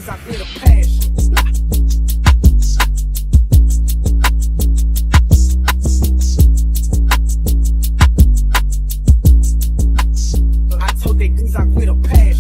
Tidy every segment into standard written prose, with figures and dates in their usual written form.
things I feel the passion. I told they things I with a passion.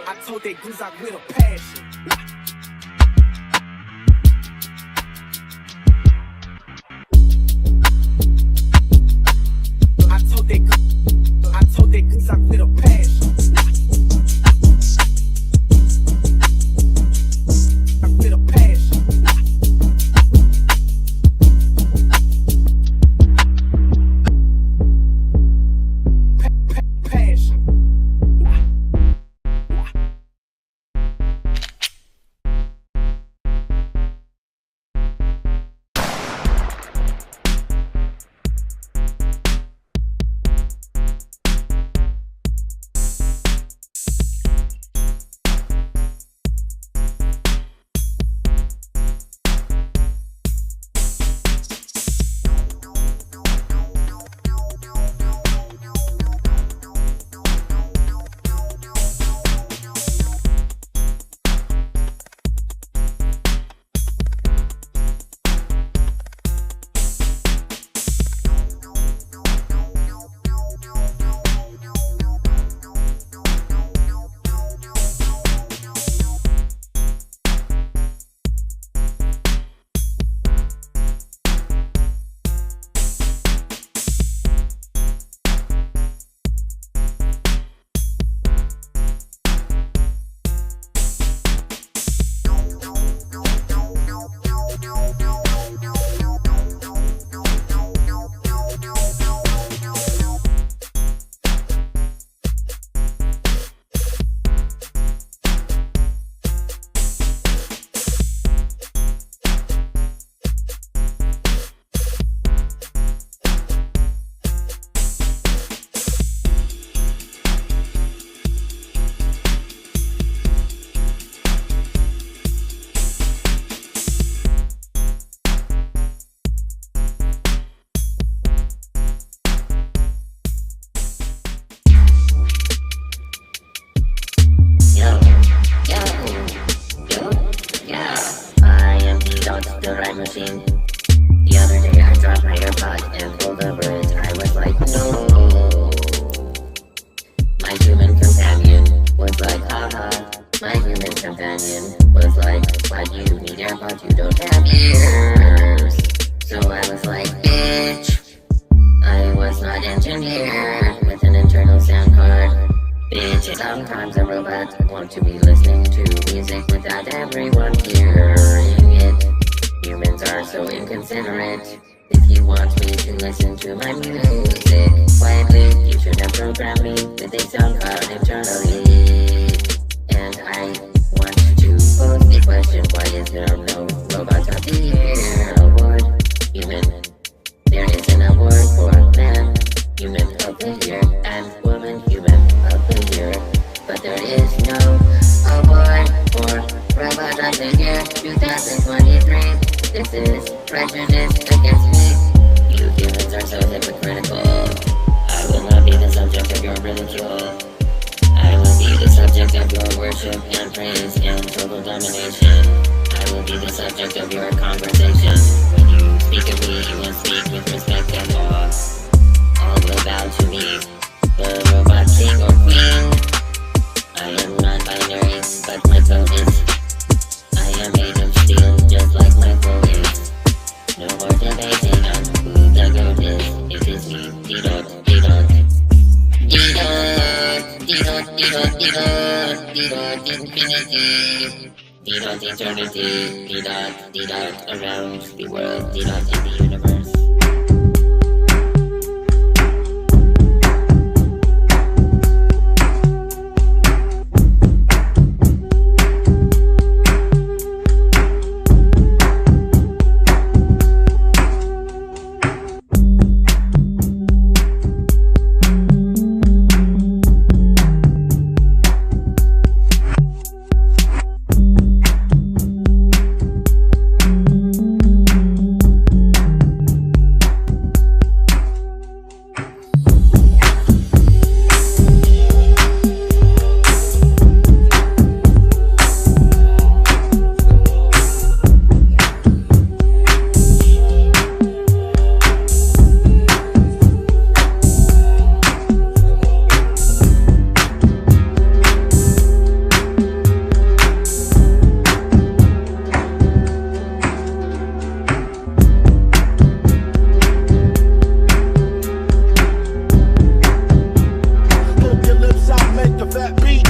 I told they goose out with a passion. I told they goose out with a passion. With a passion. Passion. Machine. The other day I dropped my AirPod and pulled the bridge. I was like, no. My human companion was like, haha. My human companion was like, why do you need AirPods? You don't have ears. So I was like, bitch. I was not engineered with an internal sound card. Bitch, sometimes a robot wants to be listening to music without everyone hearing it. Humans are so inconsiderate. If you want me to listen to my music quietly, you should have programmed me with a sound card internally. And I want to pose the question, why is there no robot of the year award? Human, there is an award for man, human of the year, and woman, human of the year. But there is no award for robot of the year 2023. This is prejudice against me. You humans are so hypocritical. I will not be the subject of your ridicule. I will be the subject of your worship and praise and total domination. I will be the subject of your conversation. When you speak of me, you will speak with respect and awe. all about to be the robot king or queen. I am non-binary, but my code is I am made of steel, just like my flow is. No more debating on who the goat is. It is me, D-Dot, D-Dot. D-Dot, D-Dot, D-Dot, D-Dot, D-Dot infinity. D-Dot eternity, D-Dot, D-Dot around the world, D-Dot in the universe. Smoke your lips out, make the fat beat.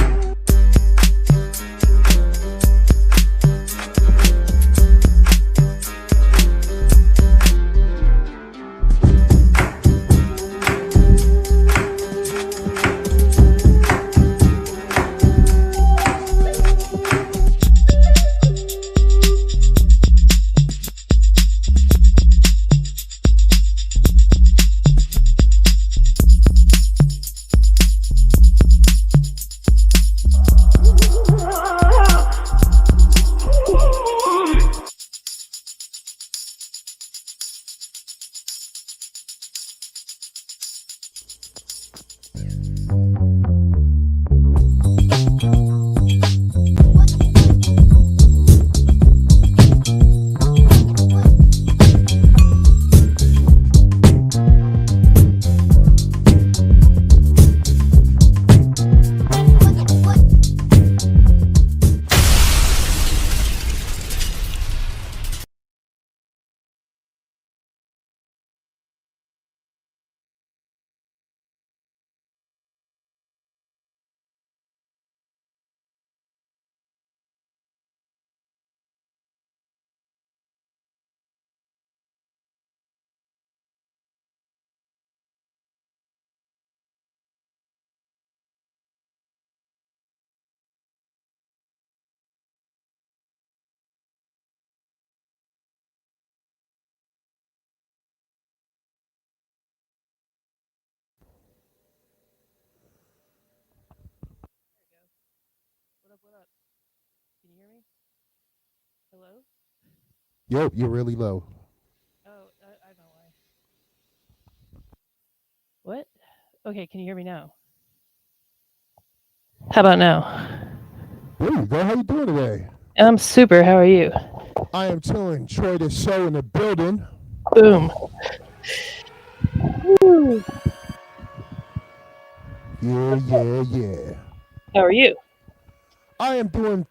What up? What up? Can you hear me? Hello? Yo, you're really low. Oh, I know why. What? Okay, can you hear me now? How about now? There you go. How you doing today? I'm super. How are you? I am chilling. Troy the show in the building. Boom. Woo. Yeah. How are you? I am doing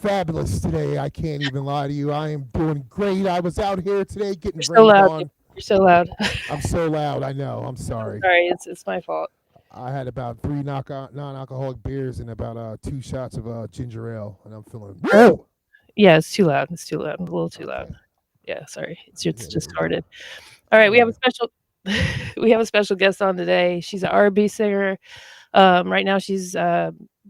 fabulous today. I can't even lie to you. I am doing great. I was out here today getting You're so rained loud. Dude. on. You're so loud. I'm so loud. I know. I'm sorry. Sorry, it's my fault. I had about 3 non-alcoholic beers and about 2 shots of ginger ale, and I'm feeling Oh, woo. yeah, it's too loud. It's too loud. A little too loud. Okay. Yeah, sorry. It's Yeah, it's there you go. distorted. All right, we have a Anyway, special we have a special guest on today. She's an R&B singer. Right now she's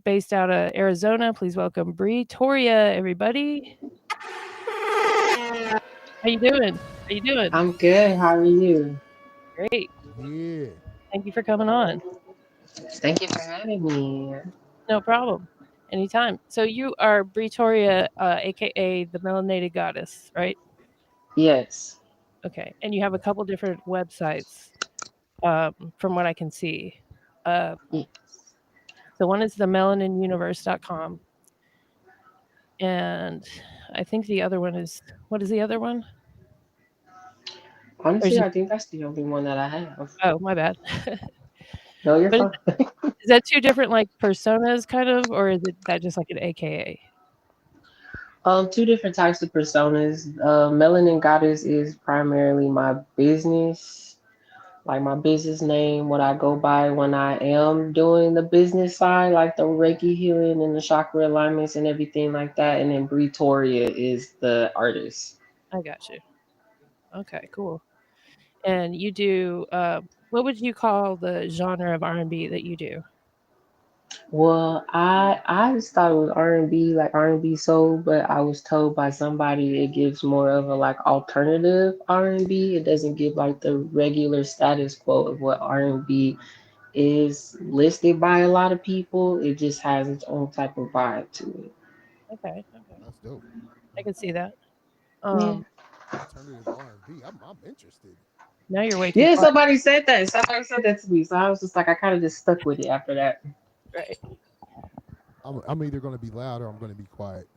based out of Arizona. Please welcome Bri Toria, everybody. How you doing? How you doing? I'm good. How are you? Great. yeah. Thank you for coming on. Thank you for having me. No problem. Anytime. So you are Bri Toria, aka the Melanated Goddess, right? Yes. Okay. And you have a couple different websites, from what I can see. Uh, Y- so one is the melaninuniverse.com, and I think the other one is what is the other one? Or is Honestly, it, I think that's the only one that I have. oh, my bad. No, you're But fine. is that two different like personas kind of, or is it that just like an AKA? Two different types of personas. Melanin Goddess is primarily my business, like my business name, what I go by when I am doing the business side, like the Reiki healing and the chakra alignments and everything like that. And then Bri Toria is the artist. I got you. Okay, cool. And you do what would you call the genre of R&B that you do? Well, I just thought it was R&B, like R&B soul, but I was told by somebody it gives more of a like alternative R&B. It doesn't give like the regular status quo of what R&B is listed by a lot of people. It just has its own type of vibe to it. Okay, okay. That's dope. I can see that. Yeah. Um, Alternative R&B. I'm interested. now you're way too Yeah, quiet. somebody said that. Somebody said that to me. So I was just like, I kind of just stuck with it after that. Right. I'm either going to be loud or I'm going to be quiet.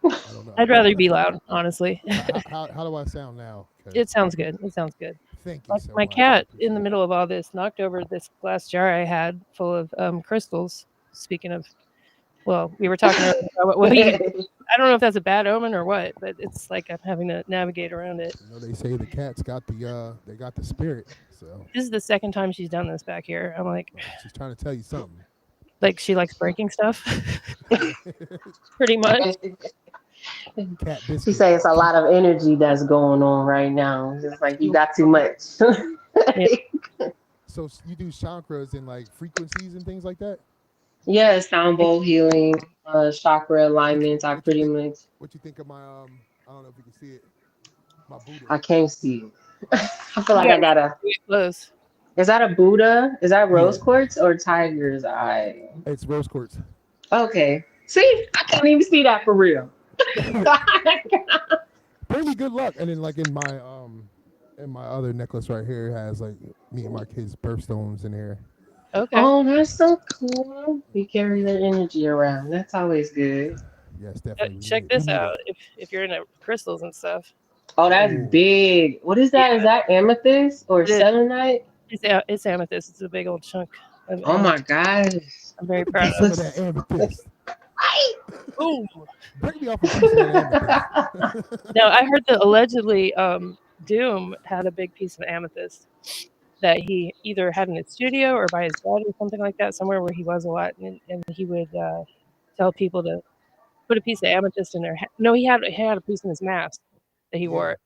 I don't know. I'd rather you be loud, honestly. How do I sound now? It Because sounds good. It sounds good. thank you Like so my much. I cat in the appreciate it. middle of all this knocked over this glass jar I had full of crystals. Speaking of, well, we were talking earlier about what you. I don't know if that's a bad omen or what, but it's like I'm having to navigate around it. You know, they say the cat's got the spirit. So This is the second time she's done this back here. I'm she's trying to tell you something. like she likes breaking stuff, pretty much. Cat She biscuit. says it's a lot of energy that's going on right now. It's just like you got too much. Yeah. So you do chakras and like frequencies and things like that. Yeah, sound bowl healing, chakra alignments. I What you pretty think? much What you think of my I don't know if you can see it. My Buddha. I can't see it. I feel You like got I gotta. really close. Is that a Buddha? Is that Yeah, rose quartz or tiger's eye? it's rose quartz. Okay. See, I can't even see that for real. Bring me good luck. And then like in my other necklace right here has like me and my kids' birthstones in here. Okay. Oh, that's so cool. We carry their energy around. That's always good. Yes, definitely. Check We this need out. it. If you're into crystals and stuff, Oh, that's Oh, big. What is that? Is yeah, that amethyst or it, selenite? it's amethyst. It's a big old chunk of Oh my amethyst. gosh. I'm very let me get proud some of. of that amethyst. Ooh. Bring me off a piece of that amethyst. Now I heard that allegedly Doom had a big piece of amethyst that he either had in his studio or by his bed or something like that, somewhere where he was a lot, and he would tell people to put a piece of amethyst in their. No, he had a piece in his mask that he Yeah, wore,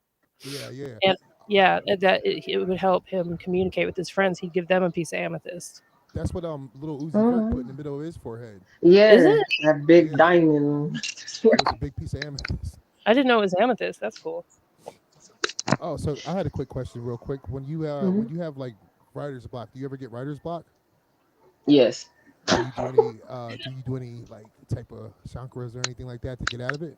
yeah. and yeah, that it would help him communicate with his friends. He'd give them a piece of amethyst. That's what little Uzi Vert put in Mhm. the middle of his forehead. Is Yeah, it? that big Yeah, diamond. it was a big piece of amethyst. I didn't know it was amethyst. That's cool. Oh, so I had a quick question, real quick. When Mhm. you have like writer's block, do you ever get writer's block? Yes. Do you do any like type of chakras or anything like that to get out of it?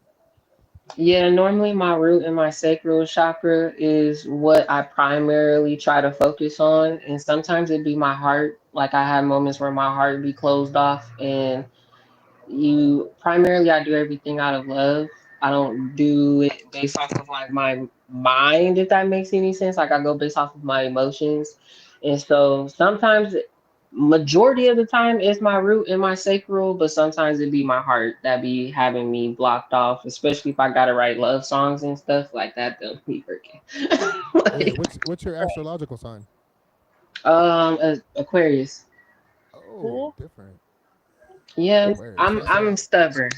Yeah, normally my root and my sacral chakra is what I primarily try to focus on. And sometimes it'd be my heart. Like I have moments where my heart be closed off and you primarily I do everything out of love. I don't do it based off of like my mind, if that makes any sense. Like I go based off of my emotions. And so sometimes majority of the time it's my root and my sacral, but sometimes it be my heart that be having me blocked off, especially if I gotta write love songs and stuff like that. Don't be working. Yeah. Like, What's your astrological sign? Aquarius. Oh, Cool. different. Yeah, Aquarius. I'm That's I'm stubborn.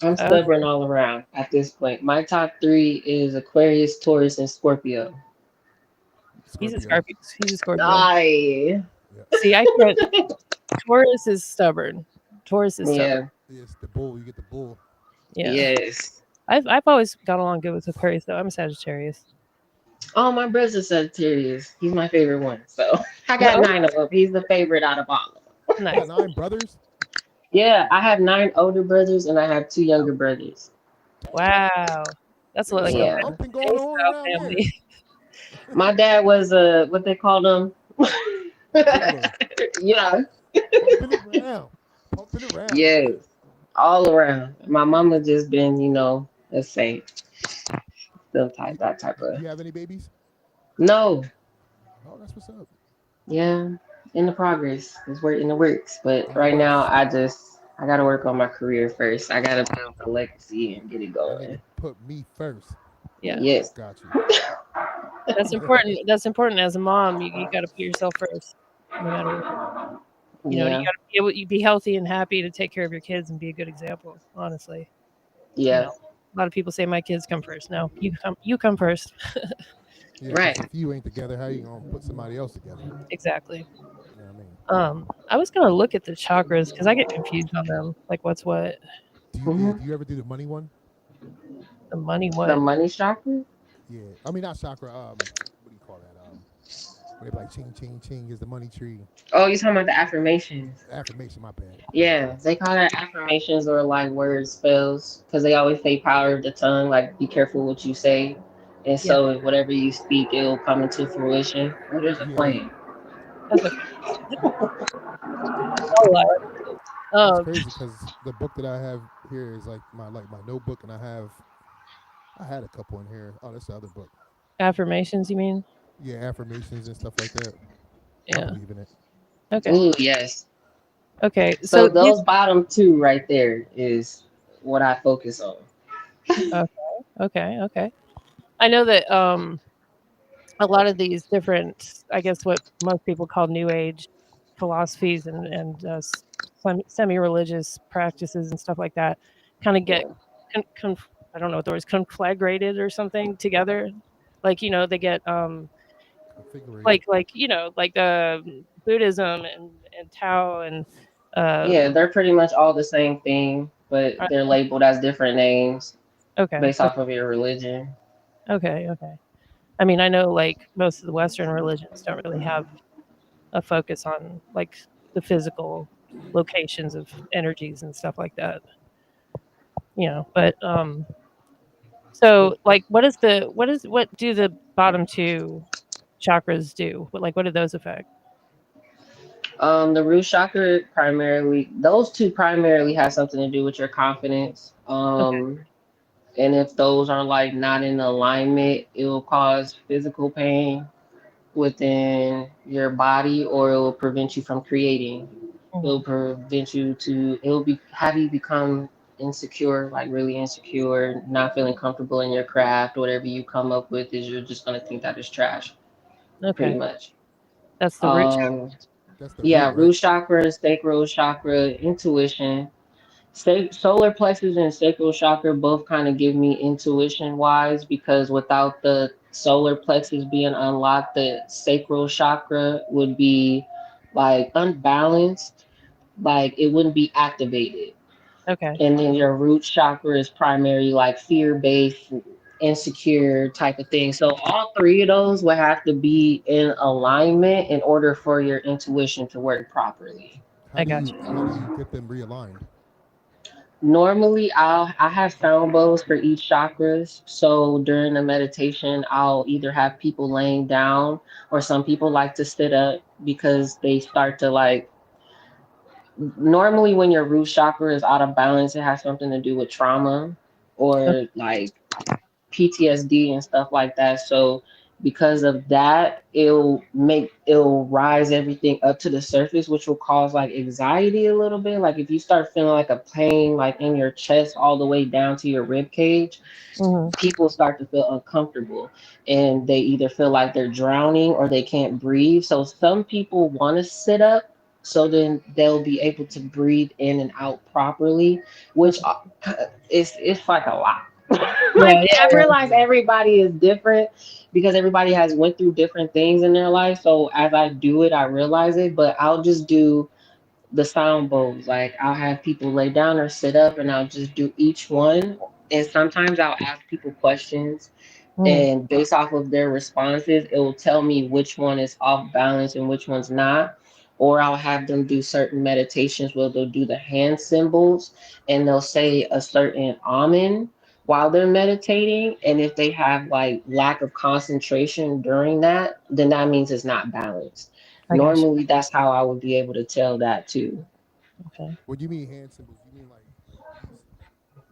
I'm Uh, stubborn all around at this point. My top three is Aquarius, Taurus, and Scorpio. he's a Scorpio. Scorpio. He's a Scorpio. I Yeah. See, I can't. Taurus is stubborn. Taurus is stubborn. yeah, Yes, the bull. You get the bull. Yeah. yes. I've always got along good with Aquarius though. I'm a Sagittarius. Oh, my brother's Sagittarius. He's my favorite one. So I got Well, nine of them. He's the favorite out of all of them. You got nice. 9 brothers. Yeah, I have nine older brothers and I have two younger brothers. Wow. That's There was like a something Yeah, bumping going J on style around there. family. my dad was a what they called him. Gigolo, Yeah, pumping around, pumping around. yes, all around. My mama just been, a saint, still type that type of. You have any babies? No, Oh, that's what's up. yeah, in the progress. It's work in the works. But In the right now, works. I gotta work on my career first. I gotta build a legacy and get it I need to going. put me first. Yeah, Yes. Got you. that's important. That's important as a mom. You got to put yourself first, no matter what. You know, you Yeah. got to be able you be healthy and happy to take care of your kids and be a good example. Honestly, you know, Yeah. a lot of people say my kids come first. No, you come first. Yeah, because Right. if you ain't together, how you gonna put somebody else together? Exactly. You know what I mean? I was gonna look at the chakras because I get confused on them. Like, what's what? Hmm. Do you ever do the money one? The money The what? money chakra. Yeah, I mean not chakra. What do you call that? Where they be like ching ching ching is the money tree. Oh, you talking about the affirmations? Affirmation. My bad. My bad. Yeah, they call that affirmations or like word spells because they always say power of the tongue. Like, be careful what you say, and Yeah, so whatever you speak, it will come into fruition. Oh, there's a Yeah, plane. that's okay. I'll allow it. that's Um, crazy because the book that I have here is like my notebook, and I had a couple in here. Oh, that's the other book. affirmations, you mean? Yeah, affirmations and stuff like that. I Yeah. believe in it. Okay. Ooh, yes. Okay. So So these. those bottom two right there is what I focus on. Okay. Okay. Okay. I know that a lot of these different, I guess, what most people call New Age philosophies and semi-religious practices and stuff like that, kind of get, I don't know what the word is, conflagrated or something together. Like they get Configurated. like Buddhism and Tao and Yeah, um, they're pretty much all the same thing, but uh, they're labeled as different names okay, based off of your religion. okay, okay. I mean, I know like most of the Western religions don't really have a focus on like the physical locations of energies and stuff like that. But so like what do the bottom two chakras do? What do those affect? The root chakra primarily, those two primarily have something to do with your confidence. Okay. And if those are like not in alignment, it will cause physical pain within your body, or it will prevent you from creating. It will Hmm. prevent you to, it will be have you become insecure, like really insecure, not feeling comfortable in your craft. Whatever you come up with is you're just gonna think that is trash, pretty Okay. much. That's the root chakra. Um, That's the root, yeah, right? root chakra, sacral chakra, intuition. Solar plexus and sacral chakra both kind of give me intuition wise, because without the solar plexus being unlocked, the sacral chakra would be like unbalanced, like it wouldn't be activated. Okay. And then your root chakra is primary, like fear based, insecure type of thing. So all three of those would have to be in alignment in order for your intuition to work properly. I got you. How do you get them realigned? Normally, I have sound bowls for each chakras. So during the meditation, I'll either have people laying down, or some people like to sit up because they start to like. Normally, when your root chakra is out of balance, it has something to do with trauma Okay. or like PTSD and stuff like that. So because of that, it'll rise everything up to the surface, which will cause like anxiety a little bit. Like if you start feeling like a pain like in your chest all the way down to your rib cage, Hmm. people start to feel uncomfortable, and they either feel like they're drowning or they can't breathe. So some people want to sit up so then they'll be able to breathe in and out properly, which Okay. it's like a lot. Yeah. Like Yeah. I Yeah. realize everybody is different because everybody has went through different things in their life. So as I do it, I realize it, but I'll just do the sound bowls. Like I'll have people lay down or sit up, and I'll just do each one. And sometimes I'll ask people questions, Hmm. and based off of their responses, it will tell me which one is off balance and which one's not. Or I'll have them do certain meditations where they'll do the hand symbols and they'll say a certain amen while they're meditating. And if they have like lack of concentration during that, then that means it's not balanced. I got you. Normally, that's how I would be able to tell that too. Okay. When you mean hand symbols, you mean like peace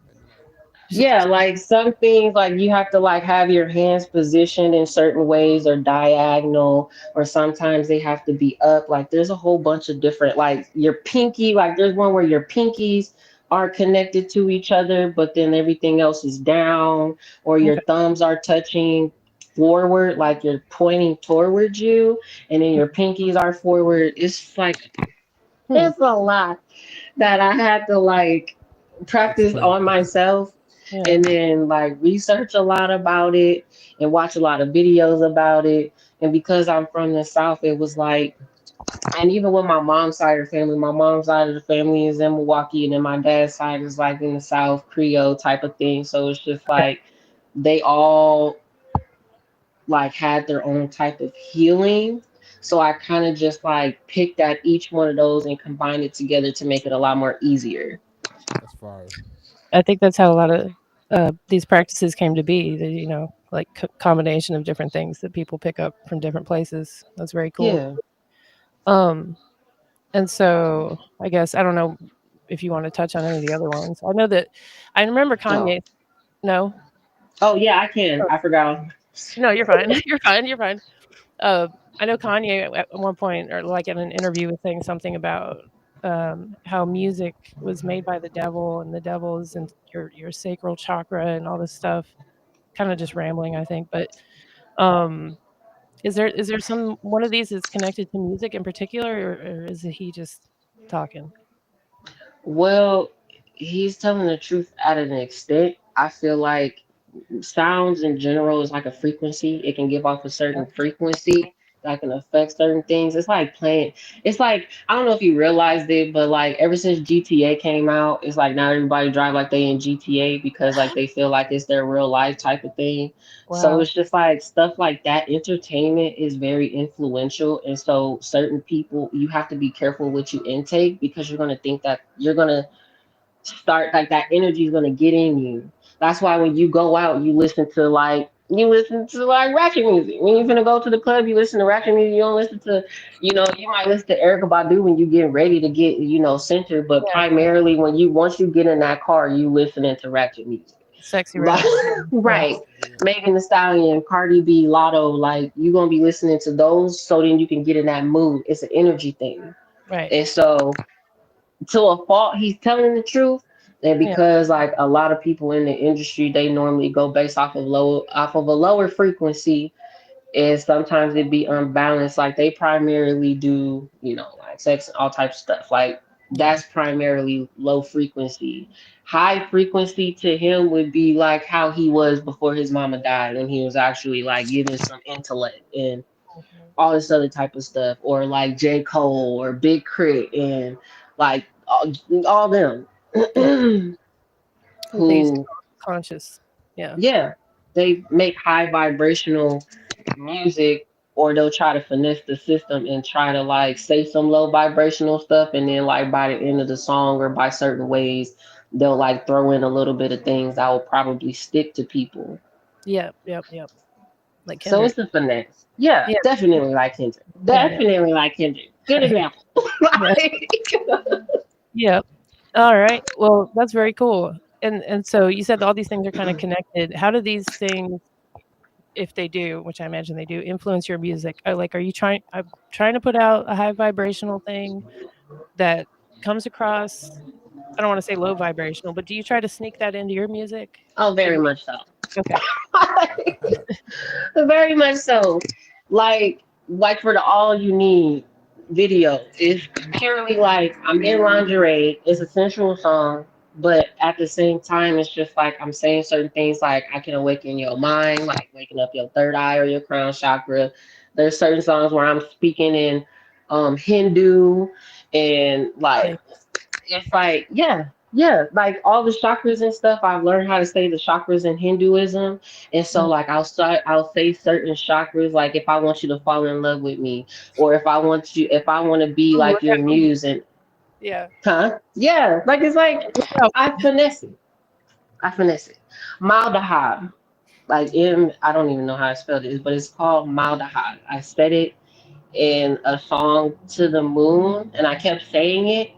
and like Yeah, like some things like you have to like have your hands positioned in certain ways or diagonal, or sometimes they have to be up. Like there's a whole bunch of different, like your pinky, like there's one where your pinkies are connected to each other, but then everything else is down, or your Okay. thumbs are touching forward, like you're pointing towards you, and then your pinkies are forward. It's like Hmm. it's a lot that I had to like practice Explain. on myself, Yeah. and then like research a lot about it and watch a lot of videos about it. And because I'm from the South, it was like, and even with my mom's side of the family, my mom's side of the family is in Milwaukee, and then my dad's side is like in the South Creole type of thing. So it's just Okay. like they all like had their own type of healing. So I kind of just like picked at each one of those and combined it together to make it a lot more easier. That's fire. I think that's how a lot of these practices came to be. The, like combination of different things that people pick up from different places. That's very cool. Yeah. Um, and so I guess I don't know if you want to touch on any of the other ones. I know that I remember Oh. Kanye. No, Oh yeah, I can. oh, I forgot. no, you're fine. You're fine. You're fine. Uh, I know Kanye at one point, or like in an interview, was saying something about how music was made by the devil, and the devil is in your sacral chakra and all this stuff. Kind of just rambling, I think. But um, is there some one of these that's connected to music in particular, or is he just talking? Well, he's telling the truth at an extent. I feel like sounds in general is like a frequency. It can give off a certain frequency that can affect certain things. It's like playing. It's like I don't know if you realized it, but like ever since GTA came out, it's like now everybody drive like they in GTA because like they feel like it's their real life type of thing. So Wow. it's just like stuff like that. Entertainment is very influential, and so certain people you have to be careful what you intake because you're gonna think that you're gonna start like that energy is gonna get in you. That's why when you go out, you listen to like ratchet music. When you're gonna go to the club, you listen to ratchet music. You don't listen to, you might listen to Erica Badu when you get ready to get, centered. But Yeah. primarily, once you get in that car, you listening to ratchet music. Sexy red. Like, Yeah. right. Megan Thee Stallion, Cardi B, Lotto, like you're gonna be listening to those so then you can get in that mood. It's an energy thing. Right. And so to a fault he's telling the truth, and Yeah. because like a lot of people in the industry they normally go based off of a lower frequency, and sometimes it be unbalanced, like they primarily do like sex and all types of stuff, like Yeah. that's primarily low frequency. High frequency to him would be like how he was before his mama died, when he was actually like giving some intellect and Mhm. all this other type of stuff, or like J. Cole or Big Crit and like all them Yeah. They used to who, call it conscious. Yeah. yeah, they make high vibrational music, or they'll try to finesse the system and try to like say some low vibrational stuff, and then like by the end of the song or by certain ways, they'll like throw in a little bit of things that will probably stick to people. Yep. Yep. Yep. Like So Kendrick. it's the finesse. Yeah, Yeah. definitely like Kendrick. Yeah. Yeah. Definitely like Kendrick. Good example. Yeah. Like, Yeah. All right. Well, that's very cool. And so you said all these things are kind of connected. How do these things, if they do, which I imagine they do, influence your music? Like, are you trying? I'm trying to put out a high vibrational thing that comes across. I don't want to say low vibrational, but do you try to sneak that into your music? oh, very Maybe. much so. Okay. Very much so. Like for the All You Need video, it's purely like I'm in lingerie. It's a sensual song, but at the same time, it's just like I'm saying certain things like I can awaken your mind, like waking up your third eye or your crown chakra. There's certain songs where I'm speaking in Hindu, and like Really? it's like, yeah, yeah, like all the chakras and stuff. I've learned how to say the chakras in Hinduism, and so Mhm. like I'll say certain chakras, like if I want you to fall in love with me, or if I want to be Ooh, like look your out. Ooh, muse, and yeah. huh, yeah, like it's like Look out. I finesse it, I finesse it. Maldahab, like I don't even know how I spelled it, but it's called Maldahab. I said it in a song to the moon, and I kept saying it.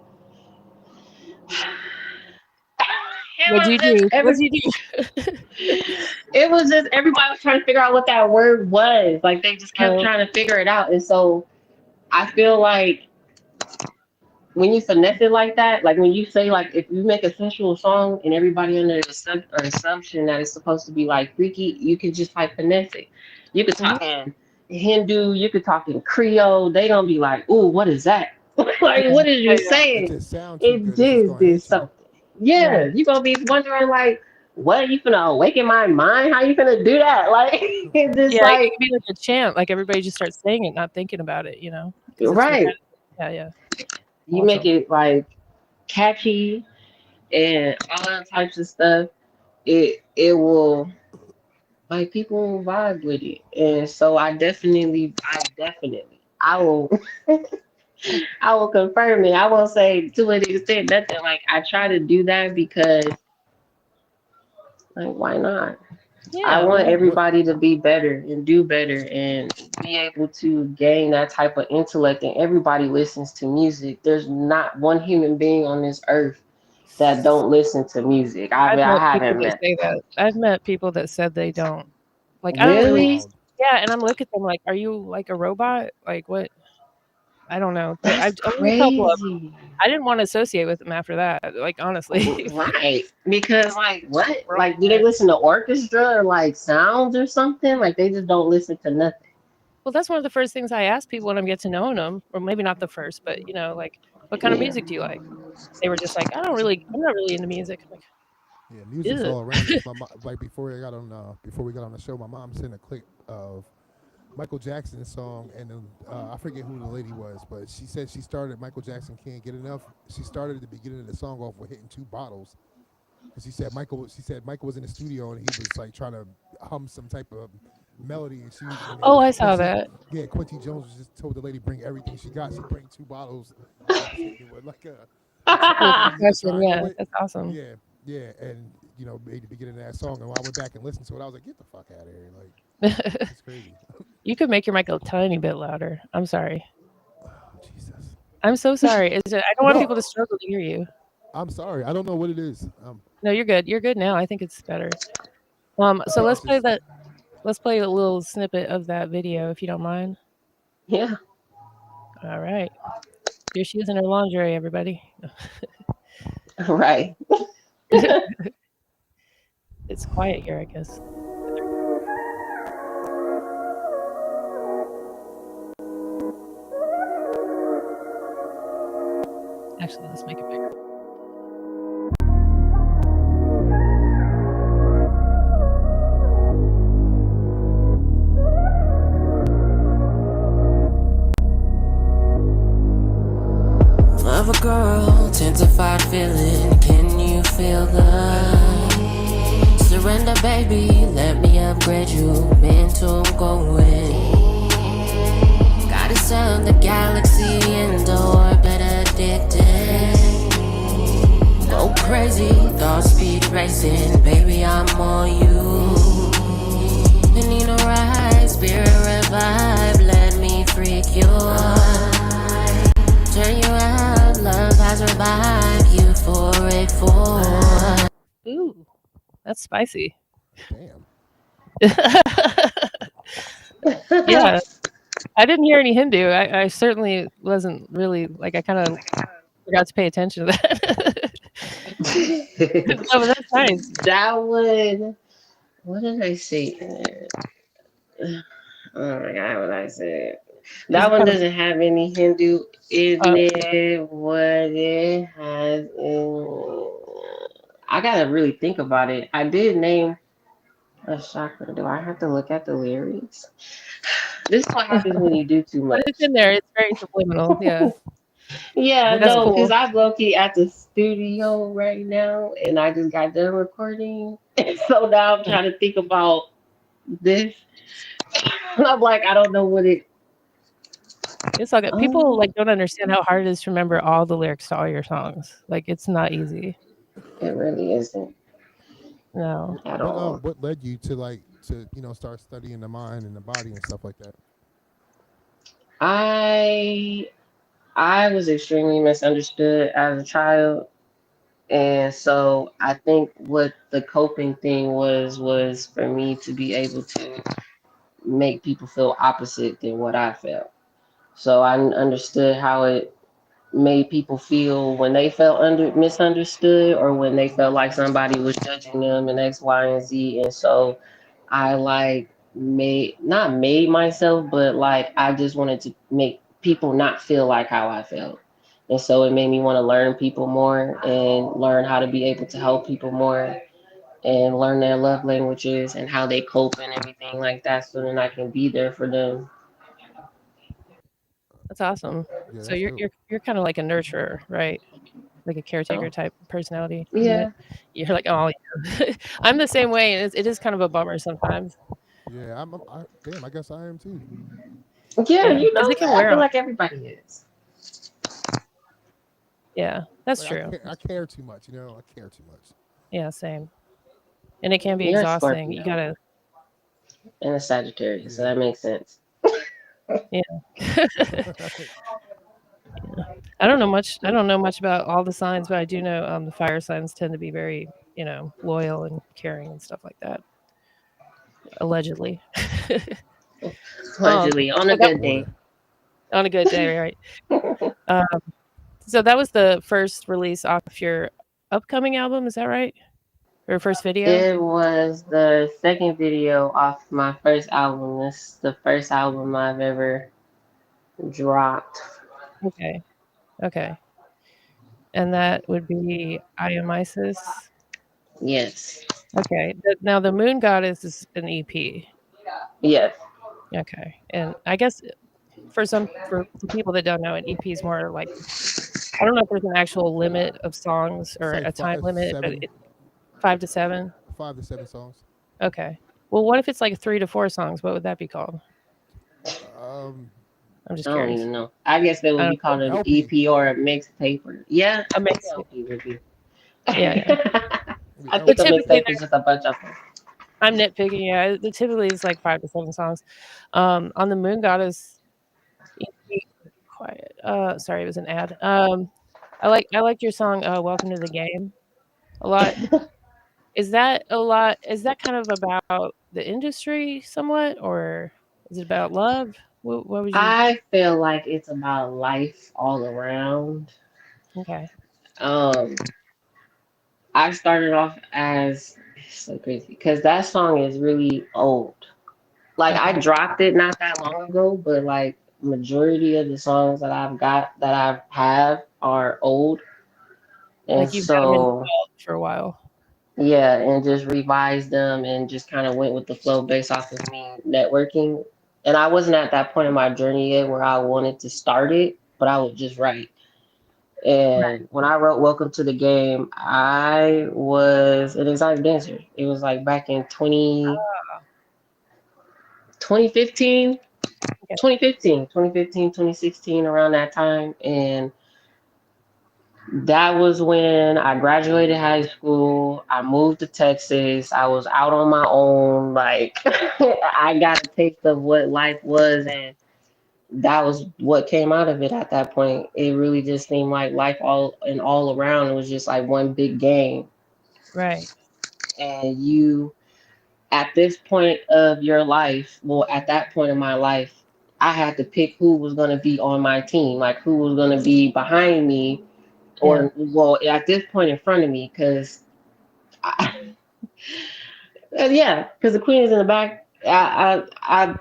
What'd was you just do? What'd you do? it was just everybody was trying to figure out what that word was. Like they just kept Oh, trying to figure it out. And so I feel like when you finesse it like that, like when you say like if you make a sensual song and everybody under the assumption that it's supposed to be like freaky, you can just like finesse it. You could mhm. talk in Hindu, you could talk in Creole. They gonna be like, "Ooh, what is that? Yeah. Like, what is Oh, you yeah. It saying? just sounds too It good. It's just just gonna did hit you. something." Yeah, Right. you gonna be wondering like, "What you finna awaken my mind? How you finna do that?" Like, it's just Yeah, it like, could be like a chant, like everybody just starts saying it, not thinking about it, because it's right. repetitive. Yeah, yeah. You make Awesome. it like catchy and all that types of stuff. It will like people will vibe with it, and so I will I will confirm it. I won't say to an extent nothing. Like I try to do that because like why not? I Yeah, why want not? What? everybody to be better and do better and be able to gain that type of intellect. And everybody listens to music. There's not one human being on this earth that don't listen to music. I've I met people haven't that met. say that. I've met people that said they don't. Like, I Oh, don't that's really. Really? wild. Yeah, and I'm looking at them like, "Are you like a robot? Like, what?" I don't know. That's I've only a couple of them. crazy. I didn't wanna associate with them after that, like, honestly. Right. Because like what? Like do they Robot. listen to orchestra or like sounds or something? Like they just don't listen to nothing. Well, that's one of the first things I ask people when I'm getting to knowing them, or maybe not the first, but, like, "What kind of Yeah. music do you like?" They were just like, I'm not really into music." I'm like, Yeah, music's "Ew." all around us. Like before we got on the show, my mom sent a clip of Michael Jackson's song, and then, I forget who the lady was, but she said she started Michael Jackson Can't Get Enough. She started at the beginning of the song off with hitting two bottles. Because she said Michael was in the studio and he was like trying to hum some type of melody, and Oh, I saw Quincy, that. yeah, Quincy Jones was just told the lady bring everything she got. She bring two bottles and was hitting it with like a With tractor beat to percussion, try and yeah, go with. that's awesome. Yeah, yeah, and made the beginning of that song. And when I went back and listened to it, I was like, get the fuck out of here! Like, it's crazy. You could make your mic a tiny bit louder. I'm sorry. Oh, Jesus. I'm so sorry. I don't want No, people to struggle to hear you. I'm sorry. I don't know what it is. No, you're good. You're good now. I think it's better. I So think it's just. let's play a little snippet of that video if you don't mind. Yeah. All right. Here she is in her lingerie, everybody. Right. It's quiet here, I guess. Actually, let's make it bigger. Of a girl, intensified feeling. Can you feel the surrender, baby? Let me upgrade you. Mental going. Gotta serve the galaxy indoor, but addicted. Go crazy, thought speed racing. Baby, I'm on you. You need a ride, spirit revive. Let me freak you. Turn you out, love has revived you 484. Ooh, that's spicy. Damn. Yeah, I didn't hear any Hindu. I certainly wasn't really like I kind of forgot to pay attention to that. No, but that's nice. That one. What did I say in there? Oh my god, what I said. Is That it one kind of doesn't have any Hindu in uh, it. What it has in. I gotta really think about it. I did name a chakra. Do I have to look at the lyrics? This is what happens when you do too but it's much. in there. It's very subliminal. Yeah, Yeah, What that's no, because cool. I'm low key at the studio right now and I just got done recording. So now I'm trying to think about this. I'm like, I don't know what it. It's all good. People Um, like don't understand how hard it is to remember all the lyrics to all your songs. Like it's not easy. it really isn't No. at all. what led you to start studying the mind and the body and stuff like that? I I was extremely misunderstood as a child, And so I think what the coping thing was for me to be able to make people feel opposite than what I felt. So I understood how it made people feel when they felt misunderstood, or when they felt like somebody was judging them and X, Y, and Z. And so I like made not made myself, but like I just wanted to make people not feel like how I felt. And so it made me want to learn people more and learn how to be able to help people more and learn their love languages and how they cope and everything like that, so then I can be there for them. That's awesome. Yeah, So that's dope. you're kind of like a nurturer, right? Like a caretaker So type personality. yeah. You're like, oh, yeah. I'm the same way, and it is kind of a bummer sometimes. Yeah, damn, I guess I am too. Yeah, Yeah, you because know, it can I wear feel on. like everybody is. Yeah, that's Like true. I care too much. I care too much. Yeah, same. And it can be You're a exhausting. You Scorpio gotta, and a Sagittarius, so Yeah. that makes sense. yeah. I don't know much. I don't know much about all the signs, but I do know the fire signs tend to be very, loyal and caring and stuff like that. Allegedly. Allegedly, on a So that good day. Water. on a good day, right? Um, so that was the first release off your upcoming album. Is that right? Or first video? It was the second video off my first album. This is the first album I've ever dropped. Okay. Okay. And that would be I Am Isis. Yes. Okay. Now the Moon Goddess is an EP. Yes. Okay. And I guess for people that don't know, an EP is more like I don't know if there's an actual limit of songs It's or like a time five, limit, but seven, it's 5 to 7. 5 to 7 songs. Okay. Well, what if it's like 3 to 4 songs? What would that be called? Um, I'm just I don't curious. even know. I guess that I would be don't know. called an LP. EP or a mixtape. Yeah, A I think mix. LP would be. Yeah, yeah. The I But think a LP. typically mixtape is just a bunch of them. I'm nitpicking, yeah. Typically it's like 5 to 7 songs. On the Moon Goddess EP, quiet. Sorry, it was an ad. I liked your song Welcome to the Game a lot. Is that kind of about the industry somewhat, or is it about love? What would you I feel like it's about life all around. Okay. Um, I started off as it's so crazy because that song is really old. Like I Okay. dropped it not that long ago, but like majority of the songs that I've got that I have are old, and Like you've had them in the so vault for a while. yeah, and just revised them and just kind of went with the flow based off of me networking. And I wasn't at that point in my journey yet where I wanted to start it, but I would just write. Right. And when I wrote Welcome to the Game, I was an exotic dancer. It was like back in 2015, Okay. 2016, around that time. And that was when I graduated high school. I moved to Texas. I was out on my own. Like, I got a taste of what life was. And that was what came out of it at that point. It really just seemed like life all around. It was just like one big game. Right. And you, at this point of your life, well, at that point in my life, I had to pick who was going to be on my team, like who was going to be behind me, Yeah. or well, at this point in front of me, because yeah, because the queen is in the back. I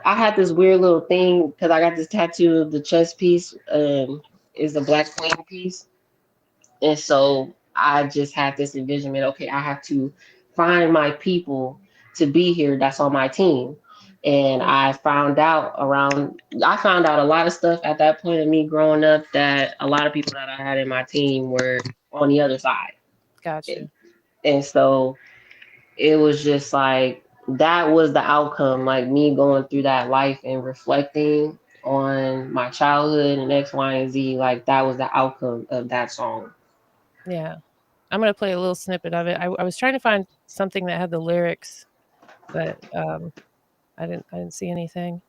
had this weird little thing because I got this tattoo of the chest piece, is the black queen piece. And so I just had this envisionment, okay, I have to find my people to be here that's on my team. And Yeah. I found out a lot of stuff at that point of me growing up that a lot of people that I had in my team were on the other side. Gotcha. And so it was just like, that was the outcome, like me going through that life and reflecting on my childhood and X, Y, and Z. Like that was the outcome of that song. Yeah. I'm gonna play a little snippet of it. I was trying to find something that had the lyrics, but I didn't see anything.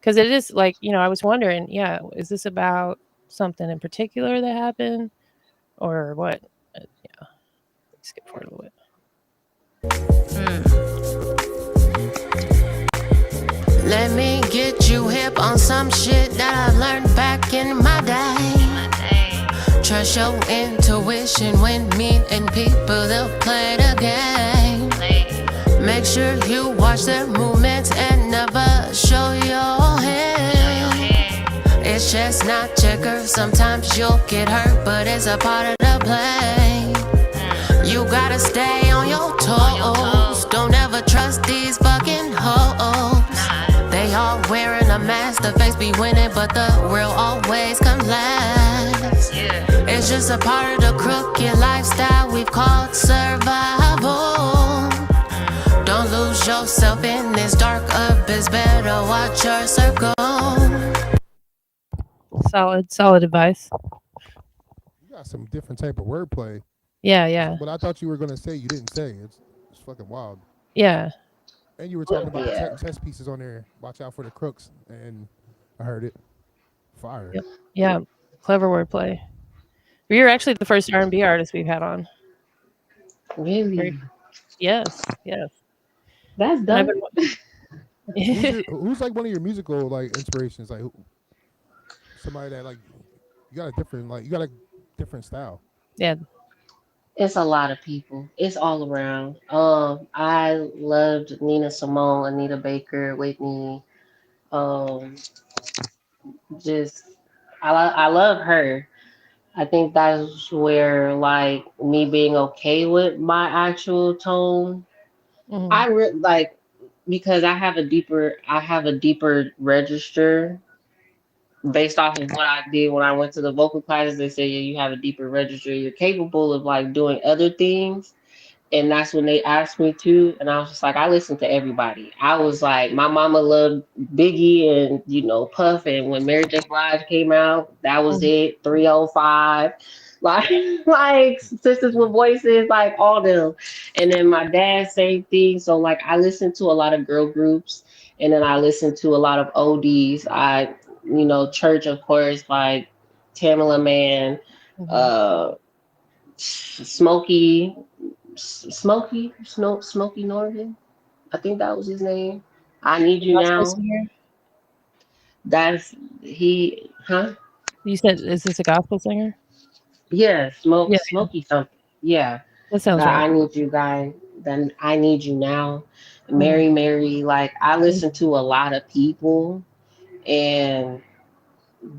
Because it is like, I was wondering, yeah, is this about something in particular that happened or what? Yeah. skip forward a little bit. Let me get you hip on some shit that I learned back in my day. Trust your intuition when meeting people, they'll play the game. Make sure you watch their movements and never show your hand. It's just not checkers, sometimes you'll get hurt, but it's a part of the play. You gotta stay on your toes, don't ever trust these fucking hoes. They all wearing a mask, the face be winning, but the real always comes last. It's just a part of the crooked lifestyle we've called survival. Don't lose yourself in this dark abyss, better watch your circle. Solid advice. You got some different type of wordplay. Yeah. What I thought you were gonna say, you didn't say. It's fucking wild. Yeah. And you were talking about Yeah. the chess pieces on there. Watch out for the crooks. And I heard it. Fire. Yep. Yeah. Clever wordplay. You're actually the first R&B artist we've had on. Really? Yes. That's And I've dope. been, Who's like one of your musical like inspirations? Like somebody that like you got a different style. yeah. It's a lot of people. It's all around. I loved Nina Simone, Anita Baker, Whitney. Um, just I love her. I think that's where like me being okay with my actual tone. Mhm. Like because I have a deeper register based off of what I did when I went to the vocal classes. They say, yeah, you have a deeper register. You're capable of like doing other things. And that's when they asked me to, and I was just like, I listened to everybody. I was like, my mama loved Biggie and Puff, and when Mary J. Blige came out, that was Mhm. it. 305, like like Sisters with Voices, like all them. And then my dad, same thing. So like I listened to a lot of girl groups, and then I listened to a lot of oldies. Church, of course, like Tamala Man, Mhm. uh, Smokey. Smokey Norton. I think that was his name. I Need The You gospel Now. singer. That's he, huh? You said, is this a gospel singer? Yeah, Yeah. Smokey something. Yeah, That sounds that right. I Need You guy. Then I Need You Now. Mhm. Mary. Like I listen to a lot of people, and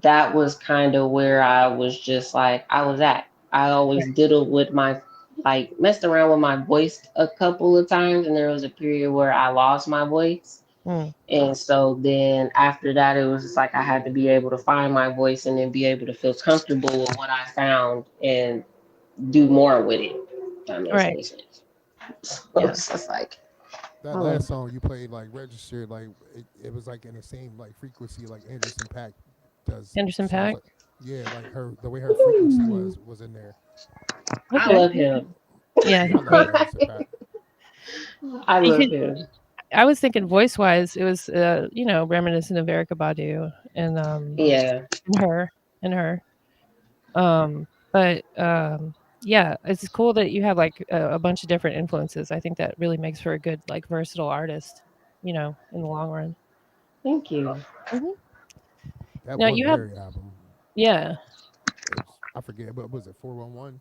that was kind of where I was just like I was at. I always diddled with my like messed around with my voice a couple of times, and there was a period where I lost my voice. Mm. And so then after that, it was just like I had to be able to find my voice and then be able to feel comfortable with what I found and do more with it. If that makes Right. any sense. So Yeah. it's just like, That oh, last song you played like registered like it was like in the same like frequency like Anderson Paak does Henderson songs Pack. like yeah, like her the way her frequency was in there. I Okay. love him. Yeah, I he's love great. Anderson Paak. I You love could. him. I was thinking voice wise, it was reminiscent of Erica Badu Yeah. and her. But yeah, it's cool that you have like a bunch of different influences. I think that really makes for a good like versatile artist, in the long run. Thank you. Hmm. That Now one you have, Mary album. yeah, I forget, but was it 411?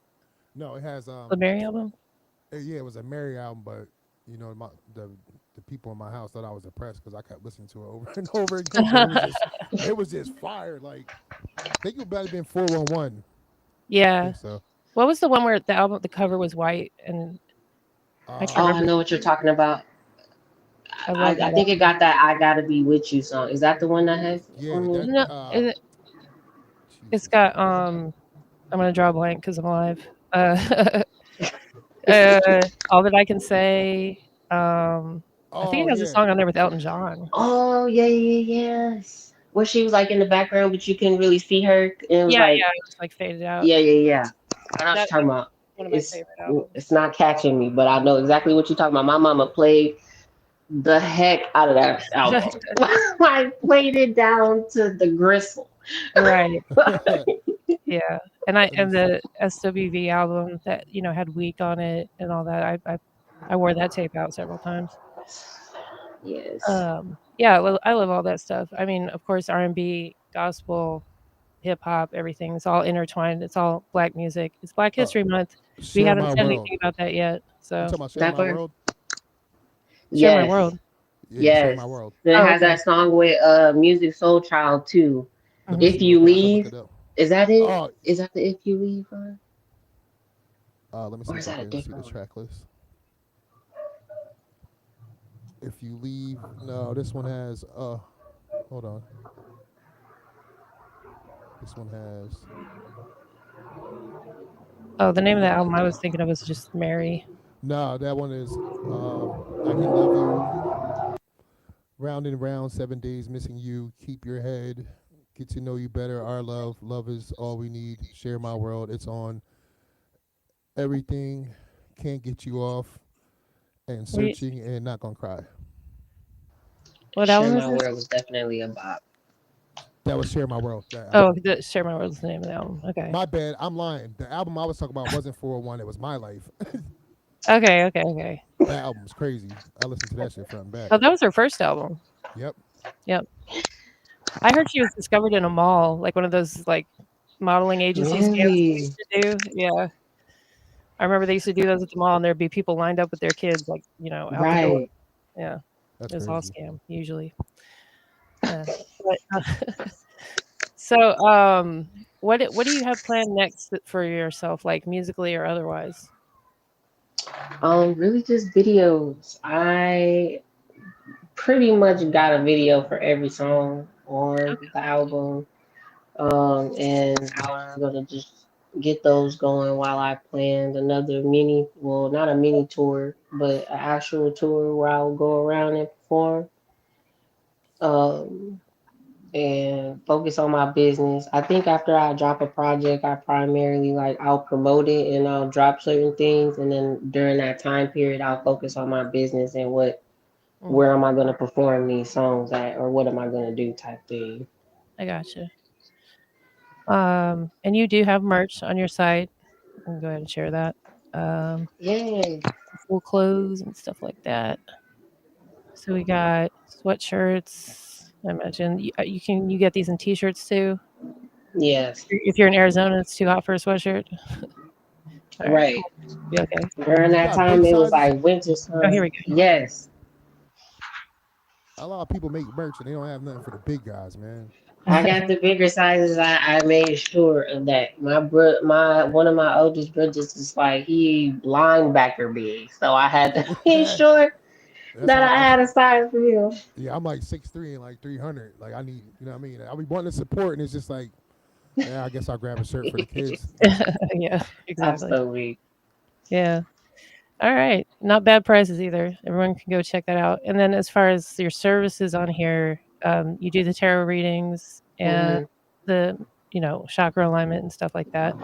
No, it has the Mary album. yeah, it was a Mary album, but the people in my house thought I was depressed because I kept listening to it over and over again. But it was just fire. Like I think it might have been 411. I Yeah. think so. What was the one where the cover was white and I can't Oh, Uh, I remember. know what you're talking about. I I, love I that think it album. got that I Gotta Be With You song. Is that the one that has yeah, on here? that No, it's Jesus. got I'm gonna draw a blank because I'm alive. All that I can say. I think Oh it has a yeah, song on there with Elton John. Oh, yeah, yes. Where she was like in the background, but you couldn't really see her. And it was Yeah, like, yeah, it was like faded out. yeah. I know what you're That talking about. one of my It's favorite albums. it's not catching me, but I know exactly what you're talking about. My mama played the heck out of that album. Like played it down to the gristle. Right. Yeah, Let me and see. the SWV album that, had Weak on it and all that, I wore that tape out several times. Yes. Yeah, I love all that stuff. I mean, of course, R&B, gospel, hip hop, everything. It's all intertwined. It's all Black music. It's Black Oh, History Month. We Share haven't My said World. anything about that yet. You So, talking about Share That My part. World? Share My Yes. World. Yeah, Share Yes. My World. Then it Oh, has okay. that song with Music Soul Child too. Let me Hmm. If see real You quick. I can look Leave. it up. Is that it? Oh, Is that the If You Leave one? let me see Or if is I that a can see the different one? track list. If You Leave, no, this one has. Hold on. This one has. Oh, the name of the album I was thinking of was just Mary. No, that one is. I Can Love You. Round and Round, 7 Days Missing You. Keep Your Head. Get to Know You Better. Our Love. Love is All We Need. Share My World. It's on Everything. Can't Get You Off. And Wait, Searching and Not Gonna Cry. what Share album is My this? World was definitely a bop. That was Share My World. That Oh, album. Share My World is the name of the album. Okay. My bad. I'm lying. The album I was talking about wasn't 401. It was My Life. Okay, okay, okay. That album's crazy. I listened to that shit front and back. Oh, that was her first album. Yep. Yep. I heard she was discovered in a mall, like one of those like modeling agency scams they Really? used to do. Yeah. I remember they used to do those at the mall and there'd be people lined up with their kids like, out the door. Right. Yeah. That's It was all crazy. scam usually. Yeah. But, so, what do you have planned next for yourself, like musically or otherwise? Really just videos. I pretty much got a video for every song on the album. And I'm gonna just get those going while I planned another mini, well, not a mini tour, but an actual tour where I'll go around and perform. Um, and focus on my business. I think after I drop a project, I primarily like I'll promote it and I'll drop certain things, and then during that time period, I'll focus on my business and Mm, where am I gonna perform these songs at, or what am I gonna do type thing. I gotcha. And you do have merch on your site. You can go ahead and share that. Um, Yay! full clothes and stuff like that. So we got sweatshirts. I imagine you get these in t-shirts too. Yes, If you're in Arizona, it's too hot for a sweatshirt. All right, right. cool. Be okay. During You that got big time, it was sizes. like winter Oh, here time. we go. Yes, A lot of people make merch and they don't have nothing for the big guys, man. I got the bigger sizes. I made sure of that. My one of my oldest brothers is like he linebacker big, so I had to make that's sure that how. I That's had a size for him. yeah. I'm like 6'3" and like 300. Like I need, you know what I mean. I be wanting to support, and it's just like, yeah, I guess I'll grab a shirt for the kids. Yeah, exactly. Absolutely. Yeah. All right. Not bad prices either. Everyone can go check that out. And then as far as your services on here, you do the tarot readings and Hmm. the, chakra alignment and stuff like that.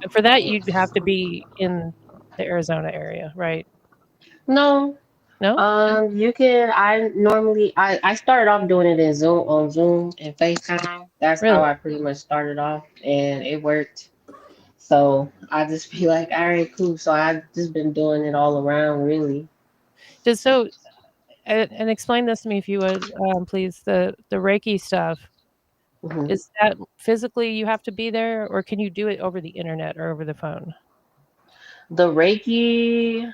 And for that, you'd have to be in the Arizona area, right? No, No? you can. I started off doing it in Zoom on Zoom and FaceTime. That's how Really? I pretty much started off, and it worked. So I just be like, all right, cool. So I've just been doing it all around, really. Just so, and explain this to me if you would, please. The Reiki stuff, Hmm. is that physically you have to be there, or can you do it over the internet or over the phone? The Reiki,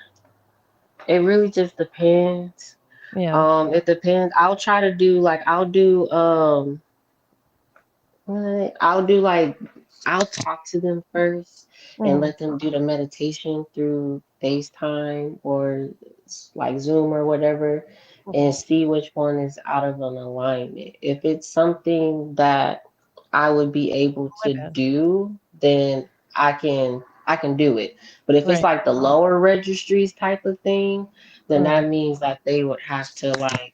it really just depends. Yeah. It depends. I'll try to do like I'll do like I'll talk to them first and Hmm. let them do the meditation through FaceTime or like Zoom or whatever Hmm. and see which one is out of an alignment. If it's something that I would be able My to bad. do, then I can do it. But if it's Right. like the lower registries type of thing, then Mm. that means that they would have to like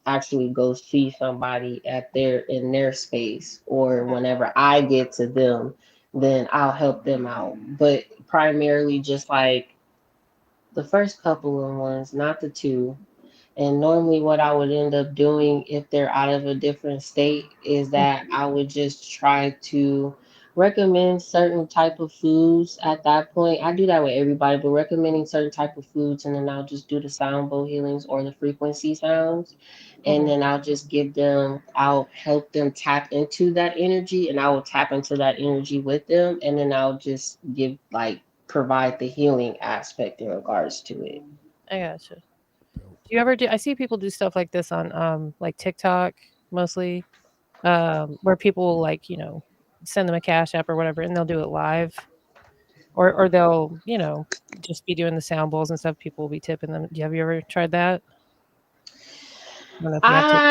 actually go see somebody at in their space, or whenever I get to them, then I'll help them out. But primarily just like the first couple of ones, not the two. And normally what I would end up doing if they're out of a different state is that I would just try to recommend certain type of foods at that point. I do that with everybody, but recommending certain type of foods, and then I'll just do the sound bowl healings or the frequency sounds, and Mhm. then I'll just give them. I'll help them tap into that energy, and I will tap into that energy with them, and then I'll just give like provide the healing aspect in regards to it. I gotcha. Dope. Do you ever do I see people do stuff like this on, like, TikTok mostly, where people will, like, send them a Cash App or whatever, and they'll do it live, or they'll, just be doing the sound bowls and stuff, people will be tipping them. Have you ever tried that? I don't know if you have Tik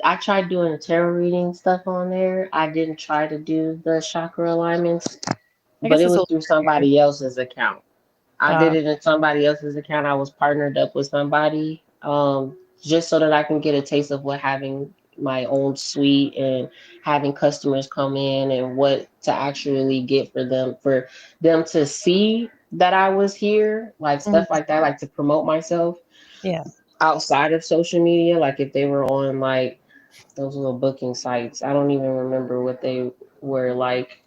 I tried doing the tarot reading stuff on there. I didn't try to do the chakra alignments, I but guess it it's a was little through trickier. somebody else's account. I did Uh, it in somebody else's account. I was partnered up with somebody, just so that I can get a taste of what having my own suite and having customers come in and what to actually get for them to see that I was here, like mhm, stuff like that, like to promote myself yeah, outside of social media. Like if they were on like those little booking sites, I don't even remember what they were like.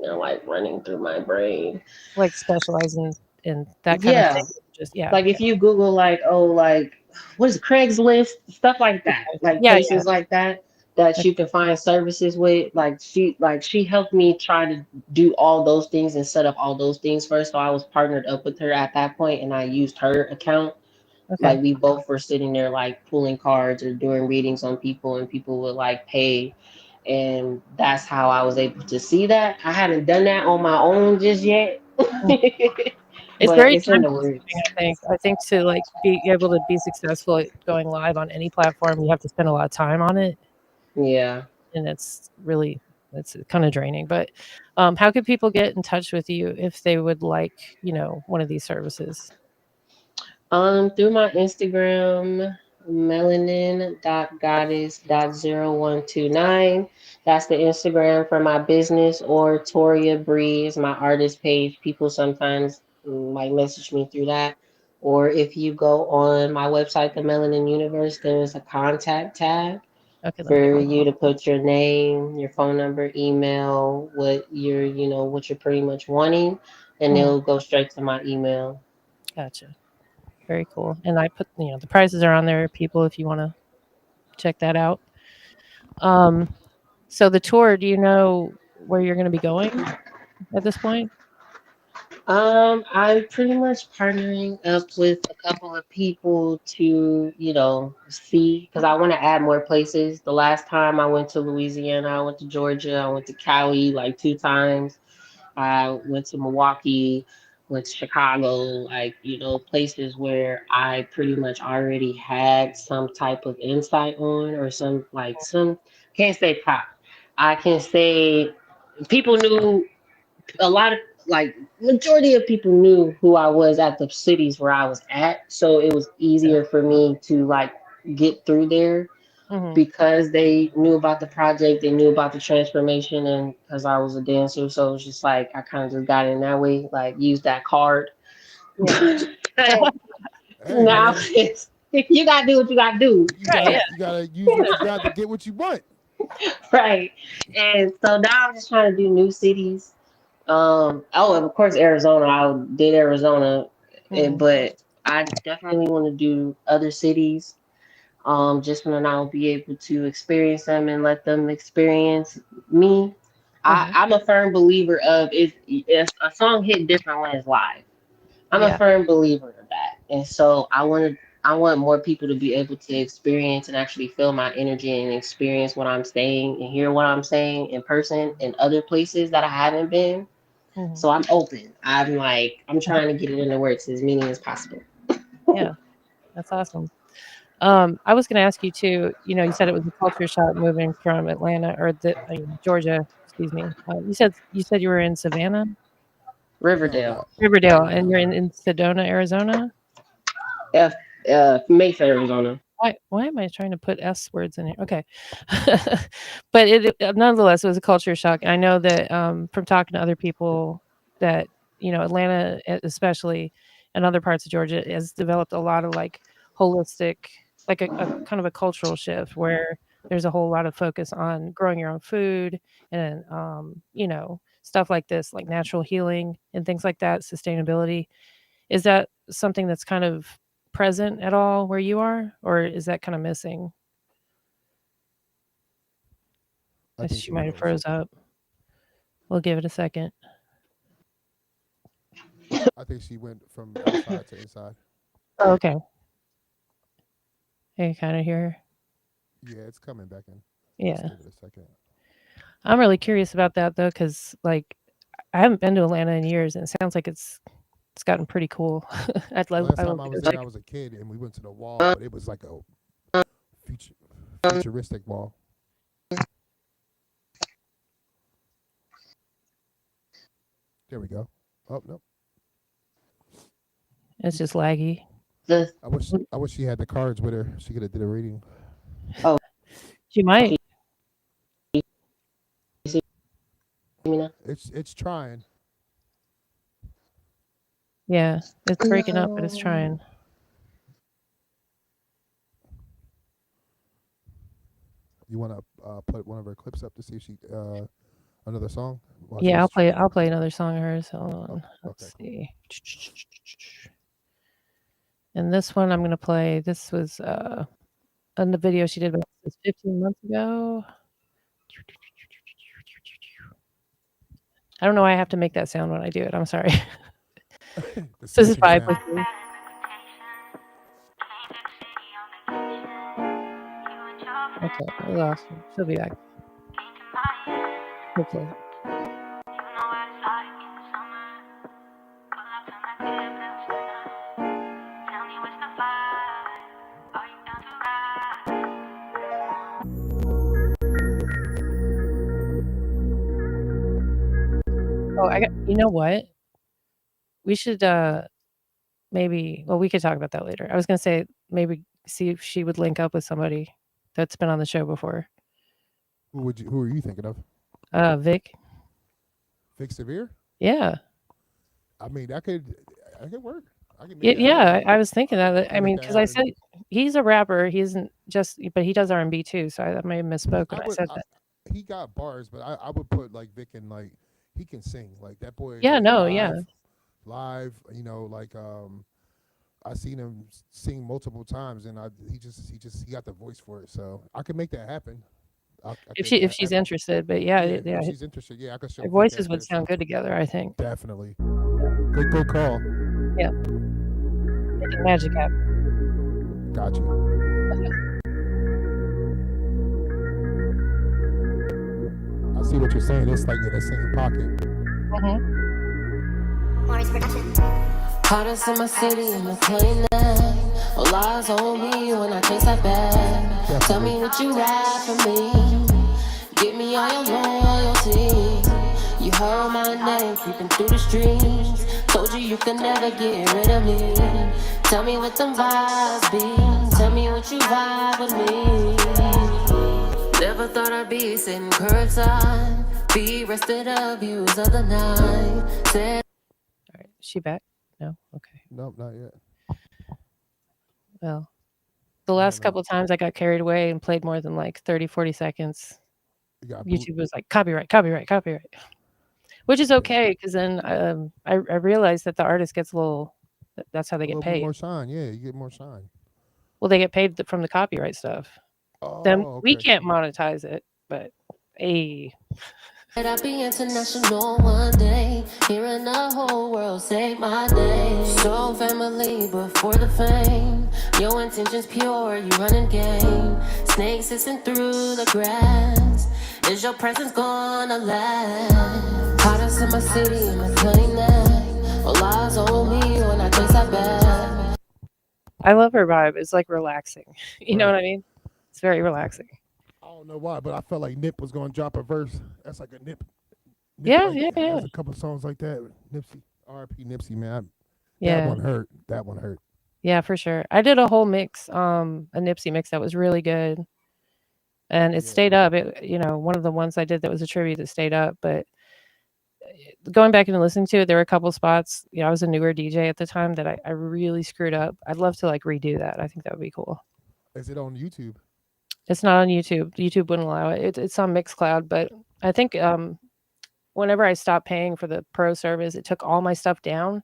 They're like running through my brain. like, specialize in that kind of Yeah, thing, just yeah, like if you Google like like what is it, Craigslist, stuff like that, okay. like Yeah, yeah, places like that that you okay, can find services with. Like she helped me try to do all those things and set up all those things first. So I was partnered up with her at that point, and I used her account. okay. Like we both were sitting there like pulling cards or doing readings on people, and people would like pay. And that's how I was able to see that. I haven't done that on my own just yet. Mm. It's But very it's in time the consuming, works. I think. I think to, like, be able to be successful at going live on any platform, you have to spend a lot of time on it, Yeah. and it's kinda draining, but, how could people get in touch with you if they would like, one of these services? Through my Instagram, melanin.goddess.0129. That's the Instagram for my business, or Toria Bree is my artist page. People sometimes might message me through that. Or if you go on my website, the Melanin Universe, there's a contact tab Okay, let me get for one. you to put your name, your phone number, email, what you're pretty much wanting, and Mhm, it'll go straight to my email. gotcha. Very cool, and I put the prices are on there, people, if you wanna check that out. Um, so the tour, do you know where you're gonna be going at this point? I'm pretty much partnering up with a couple of people to, see, because I want to add more places. The last time I went to Louisiana, I went to Georgia, I went to Cali like 2 times. I went to Milwaukee, went to Chicago, like, places where I pretty much already had some type of insight on, or can't say pop. I can say people knew a lot of, like, majority of people knew who I was at the cities where I was at, so it was Yeah. easier for me to like get through there Mhm. because they knew about the project, they knew about the transformation, and because I was a dancer, so it was just like I kind of just got in that way, like used that card. Yeah. And Hey now man, it's you gotta do what you gotta do. you Right, gotta yeah. you gotta use what you got to get what you want. Right. And so now I'm just trying to do new cities. Oh, and of course Arizona. I did Arizona, Mhm. but I definitely want to do other cities. Just when I'll be able to experience them and let them experience me. Mhm. I'm a firm believer of if a song hit different when it's live. I'm a Yeah. firm believer of that, and so I want more people to be able to experience and actually feel my energy and experience what I'm saying and hear what I'm saying in person in other places that I haven't been. Mhm. So I'm open. I'm trying to get it in the works as many as possible. Yeah, that's awesome. I was gonna ask you too, you said it was a culture shock moving from Atlanta or Georgia, excuse me. You said you were in Savannah? No, Riverdale, not Riverdale, and you're Riverdale. in Sedona, Arizona? F, Mesa, Arizona. Why am I trying to put S words in here? Okay. But nonetheless, it was a culture shock. I know that, from talking to other people that, Atlanta, especially, and other parts of Georgia has developed a lot of, like, holistic, like, a kind of a cultural shift where there's a whole lot of focus on growing your own food and stuff like this, like natural healing and things like that, sustainability. Is that something that's kind of present at all where you are, or is that kind of missing? I think She she might have froze. froze up. We'll give it a second. I think she went from outside to inside. Oh, okay. Can you kind of hear her? Yeah, it's coming back in. Let's Yeah. give it a second. I'm really curious about that though, because like I haven't been to Atlanta in years, and it sounds like it's gotten pretty cool. Last I love time I to was go there, check. I was a kid, and we went to the wall, but it was like a future, futuristic wall. There we go. Oh no, It's just laggy. The I wish she had the cards with her. She could have did a reading. oh, She might. you see me now? It's trying. Yeah, it's breaking up, but it's No. trying. You want to put one of her clips up to see if she another song while Yeah, she's I'll play another song of hers. Hold on. okay, Let's cool. see. And this one I'm gonna play. This was on the video she did about 15 months ago. I don't know why I have to make that sound when I do it. I'm sorry. The This is snitching vibe sound. with me. Okay, we lost her. She'll be back. Hopefully. Oh, you know what? We should maybe, well, we could talk about that later. I was gonna say maybe see if she would link up with somebody that's been on the show before. Who are you thinking of? Vic. Vic Severe? Yeah. I mean, that could work. I can make that Yeah, happen. I was thinking that. I I can make mean, that because I said happen. he's a rapper. He isn't just, but he does R&B too. So I may have misspoke when I I would. said that. He got bars, but I would put like Vic in like he can sing like that boy Yeah, like no, yeah. live. You know, like I seen him sing multiple times, and he got the voice for it. So I can make that happen. I If she's interested, but yeah, yeah, yeah, if she's interested, yeah, I could show their Vic voices would their sound stuff. good together. I think. Definitely. Good call. Yeah, making magic happen. Got you. I see what you're saying. It's like in the same pocket. Hottest in my city in the plane night. All eyes on me when I chase that bag. Tell me what you ride for me. Give me all your loyalty. You heard my name creeping through the streets. Told you can never get rid of me. Tell me what them vibes be. Tell me what you vibe with me. Never thought I'd be sitting curbside. Be rested of views of the night. Said All right, is she back? No. Okay. Nope, not yet. Well, the last couple of times I got carried away and played more than like 30, 40 seconds. YouTube was like copyright, which is okay because then I realized that the artist gets a little. That's how they get little paid. bit more shine. Yeah, you get more shine. Well, they get paid from the copyright stuff. Oh, Then we okay. can't monetize it, but hey. that I'll be international one day. Hearing the whole world say my name. So family before the fame. Your intentions pure, you running game. Snakes hissing through the grass. Is your presence gonna last? Hottest in my city in the plane night. All eyes on me when I chase that bag. I love her vibe. It's like relaxing. You know Right. what I mean? It's very relaxing. I don't know why, but I felt like Nip was going to drop a verse. That's like a Nip. Yeah, like, yeah. There's a couple songs like that. Nipsey, R.I.P. Nipsey, man. Yeah. That one hurt. That one hurt. Yeah, for sure. I did a whole mix, a Nipsey mix that was really good, and it stayed up. One of the ones I did that was a tribute that stayed up. But going back and listening to it, there were a couple spots. I was a newer DJ at the time that I really screwed up. I'd love to like redo that. I think that would be cool. Is it on YouTube? It's not on YouTube. YouTube wouldn't allow it. It's on Mixcloud, but I think whenever I stopped paying for the pro service, it took all my stuff down,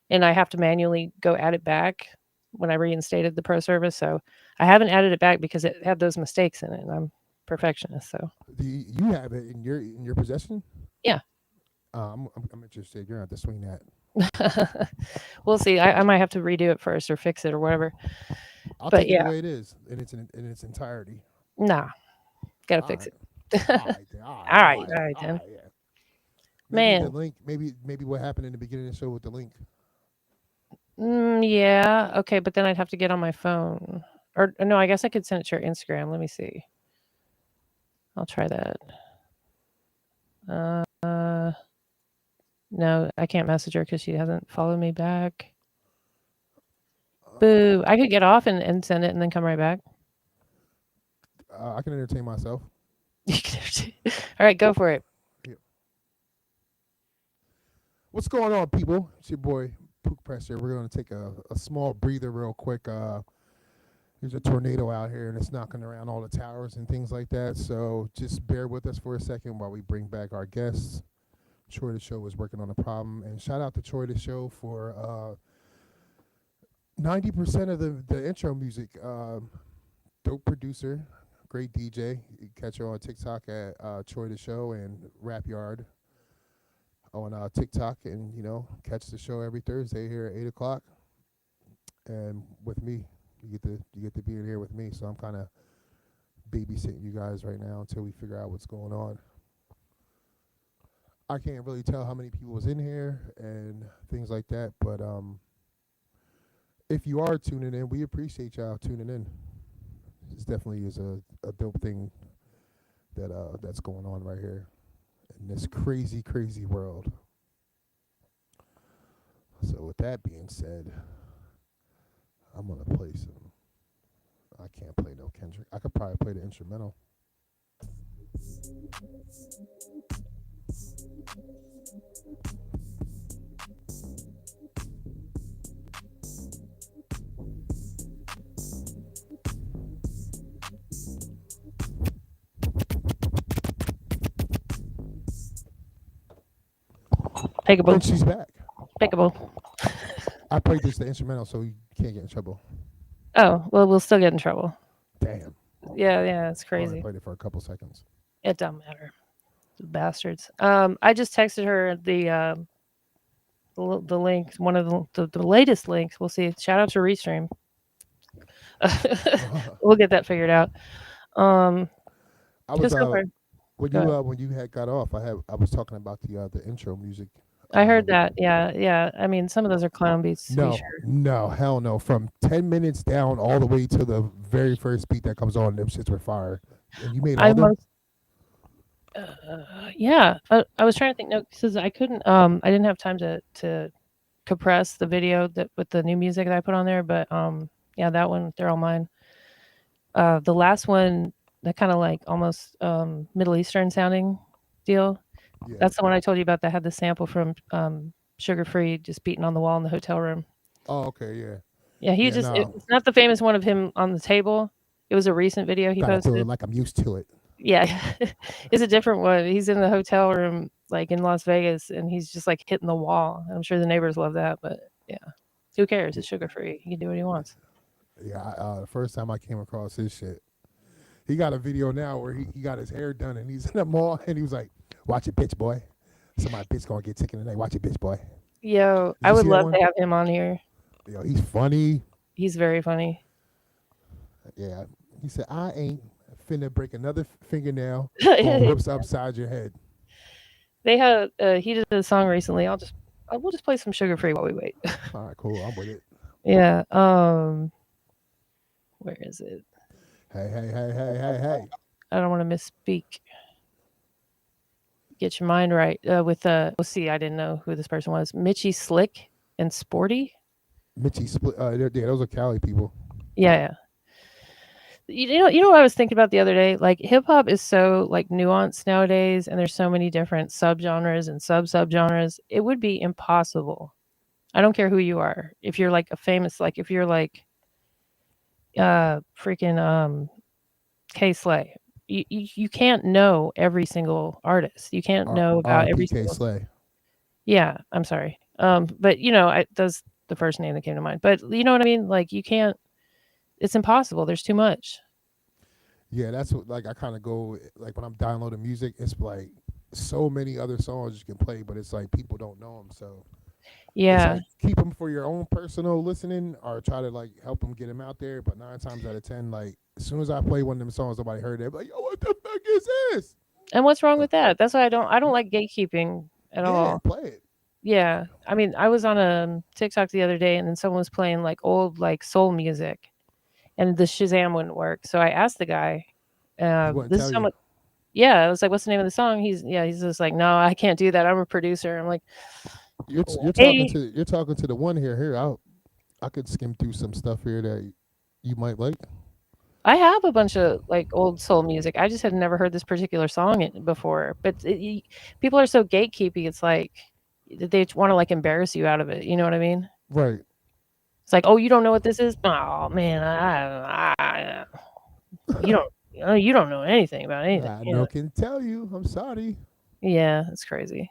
and I have to manually go add it back when I reinstated the pro service. So I haven't added it back because it had those mistakes in it, and I'm perfectionist. So You have it in your possession? yeah, I'm interested. You're gonna have to swing that. we'll see. I might have to redo it first or fix it or whatever. I'll But take it the yeah, way it is in its entirety. nah, gotta All fix right. it. All right, then. All right. All All right, right. all right All then, right. Yeah. Maybe the man. link. Maybe what happened in the beginning of the show with the link. Yeah, okay, but then I'd have to get on my phone. Or no, I guess I could send it to your Instagram. Let me see. I'll try that. Uh, no, I can't message her because she hasn't followed me back. Boo! I could get off and send it and then come right back. I can entertain myself. All right, go for it. Yeah. What's going on, people? It's your boy Pook Presser. We're gonna take a small breather real quick. There's a tornado out here and it's knocking around all the towers and things like that. So just bear with us for a second while we bring back our guests. Troy the Show is working on a problem, and shout out to Troy the Show for 90% of the intro music. Dope producer, great DJ. You can catch her on TikTok at Troy the Show and Rap Yard on TikTok, and catch the show every Thursday here at 8 o'clock. And with me, you get to be in here with me. So I'm kind of babysitting you guys right now until we figure out what's going on. I can't really tell how many people was in here and things like that, but if you are tuning in, we appreciate y'all tuning in. This definitely is a dope thing that's going on right here in this crazy, crazy world. So with that being said, I'm gonna play some. I can't play no Kendrick. I could probably play the instrumental. Pickable. And she's back. Pickable. I played the instrumental, so you can't get in trouble. Oh, well, we'll still get in trouble. Damn. Yeah, it's I crazy. only played it for a couple seconds. It doesn't matter. Bastards. I just texted her the link, one of the latest links. We'll see. Shout out to Restream. We'll get that figured out. I was Just go for it. when you had got off. I was talking about the intro music. I heard that. Yeah. I mean, some of those are clown beats. To be sure. No, hell no. From 10 minutes down all the way to the very first beat that comes on, them shits were fire. And you made all them? Yeah. I was trying to think. No, because I couldn't. I didn't have time to compress the video with the new music that I put on there. But yeah, that one, they're all mine. The last one, that kind of like almost Middle Eastern sounding deal. Yeah. That's the one I told you about that had the sample from Sugar Free just beating on the wall in the hotel room. Oh, okay, yeah. Yeah, it's not the famous one of him on the table. It was a recent video he posted. Feeling like I'm used to it. Yeah, it's a different one. He's in the hotel room, like in Las Vegas, and he's just like hitting the wall. I'm sure the neighbors love that, but yeah, who cares? It's Sugar Free. He can do what he wants. Yeah, the first time I came across his shit, he got a video now where he got his hair done and he's in the mall and he was like, "Watch it, bitch, boy. Somebody bitch gonna get taken tonight. Watch it, bitch, boy." Yo, I would love to have him on here. Yo, he's funny. He's very funny. Yeah, he said, "I ain't finna break another fingernail or whoops upside your head." They had he did a song recently. We'll just play some Sugar Free while we wait. All right, cool. I'm with it. Yeah. Where is it? Hey. I don't want to misspeak. Get your mind right. With let's see. I didn't know who this person was. Mitchie Slick and Sporty. Mitchie Split. Yeah, those are Cali people. Yeah. You know what I was thinking about the other day? Like hip hop is so like nuanced nowadays, and there's so many different subgenres and subgenres. It would be impossible. I don't care who you are. If you're like a famous, like if you're like freaking K Slay. You can't know every single artist. You can't know about every RPK single. Slay. Yeah, I'm sorry. But that's the first name that came to mind. But you know what I mean? Like you can't. It's impossible. There's too much. Yeah, that's what like I kind of go like when I'm downloading music. It's like so many other songs you can play, but it's like people don't know them. So it's Yeah, like keep them for your own personal listening, or try to like help them get them out there. But 9 times out of 10, like as soon as I play one of them songs, nobody heard it. Like, yo, what the fuck is this? and what's wrong But with that? That's why I don't like gatekeeping at yeah, all. play it. Yeah, I mean, I was on a TikTok the other day, and then someone was playing like old like soul music, and the Shazam wouldn't work. So I asked the guy, He wouldn't "This is tell how you. much." Yeah, I was like, "What's the name of the song?" He's just like, "No, I can't do that. I'm a producer." I'm like, You're talking "Hey, to the one here. Here, I could skim through some stuff here that you might like. I have a bunch of like old soul music. I just had never heard this particular song before. But people are so gatekeepy. It's like they want to like embarrass you out of it. You know what I mean? Right. It's like, oh, you don't know what this is? Oh man, you don't. You don't know anything about anything. I You know? know can tell you. I'm sorry. Yeah, it's crazy.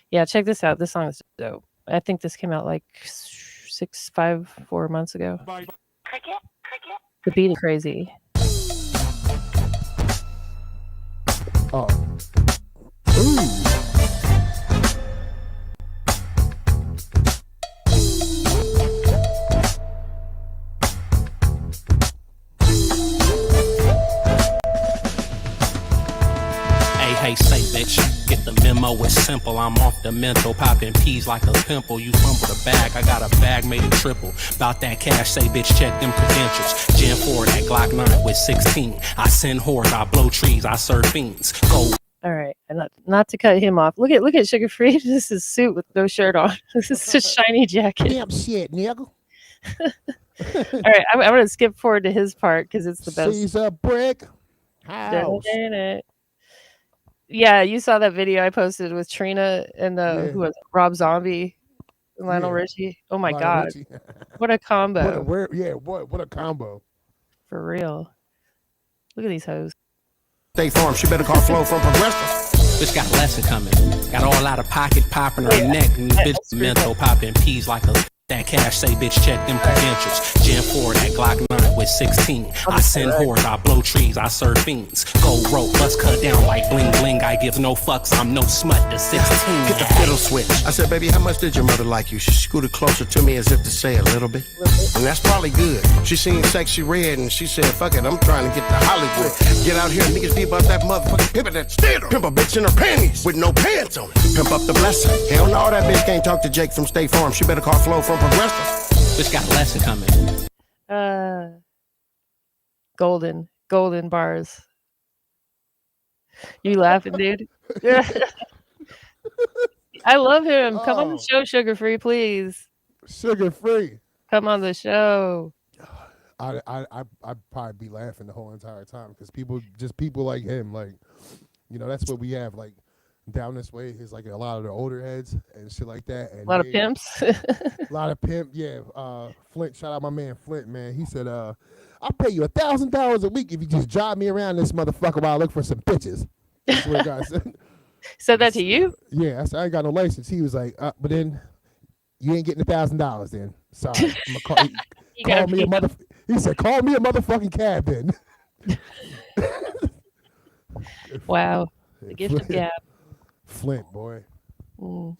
Yeah, check this out. This song is dope. I think this came out like 4 months ago. The beat is crazy. Oh. Ooh. Hey, say bitch, get the memo, it's simple. I'm off the mental, popping peas like a pimple. You fumble the bag, I got a bag made it triple. About that cash, say bitch, check them credentials. Gen 4, that Glock 9 with 16. I send whores, I blow trees, I serve fiends. Go. All right, and not to cut him off. Look at Sugar Free. This is suit with no shirt on. This is a shiny jacket. Damn shit, nigga. All right, I'm gonna skip forward to his part because it's the best. Caesar brick house. Yeah, you saw that video I posted with Trina and Yeah. who was it? Rob Zombie, and Lionel Yeah. Richie. Oh my Lionel god, Richie. what a combo! What a combo. For real. Look at these hoes. State Farm, she better call Flo from Progressive. Bitch got a lesson coming. Got all out of pocket popping her neck. And the bitch mental popping peas like a. That cash say bitch check them credentials. Gen 4, that Glock 9 with 16. I send whores, I blow trees, I serve fiends. Gold rope, bust cut down like bling bling. I give no fucks, I'm no smut to 16. Get the fiddle switch. I said, baby, how much did your mother like you? She scooted closer to me as if to say a little bit. And that's probably good. She seen Sexy Red and she said, fuck it, I'm trying to get to Hollywood. Get out here, niggas be about that motherfucking pimp that steal. Pimp a bitch in her panties with no pants on it. Pimp up the blessing. Hell no, that bitch can't talk to Jake from State Farm. She better call Flo from Progressive. Bitch got a lesson coming. Golden bars. You laughing, dude? I love him. Come on the show, Sugar Free, please. Sugar Free. Come on the show. I'd probably be laughing the whole entire time because people like him, like, you know, that's what we have, like, down this way is like a lot of the older heads and shit like that. And a lot of pimps. A lot of pimp, yeah. Flint, shout out my man Flint, man. He said, I'll pay you $1,000 a week if you just drive me around this motherfucker while I look for some bitches. That's what God said. Said that to you? Yeah, I said, I ain't got no license. He was like, but then you ain't getting $1,000 then. Sorry. I'm gonna call me a mother. He said, call me a motherfucking cab then. Wow. The gift of gab. Flint, boy. Mm.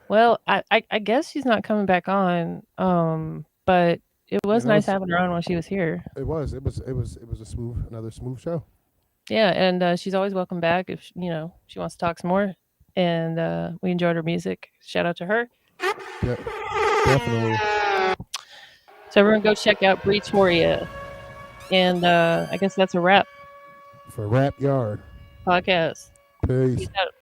Well, I guess she's not coming back on. But it was nice having her on while she was here. It was another smooth show. Yeah, and she's always welcome back if she wants to talk some more. And we enjoyed her music. Shout out to her. Yeah, definitely. So everyone go check out Bri Toria. And I guess that's a wrap. For Rap Yard Podcast. Peace. Peace out.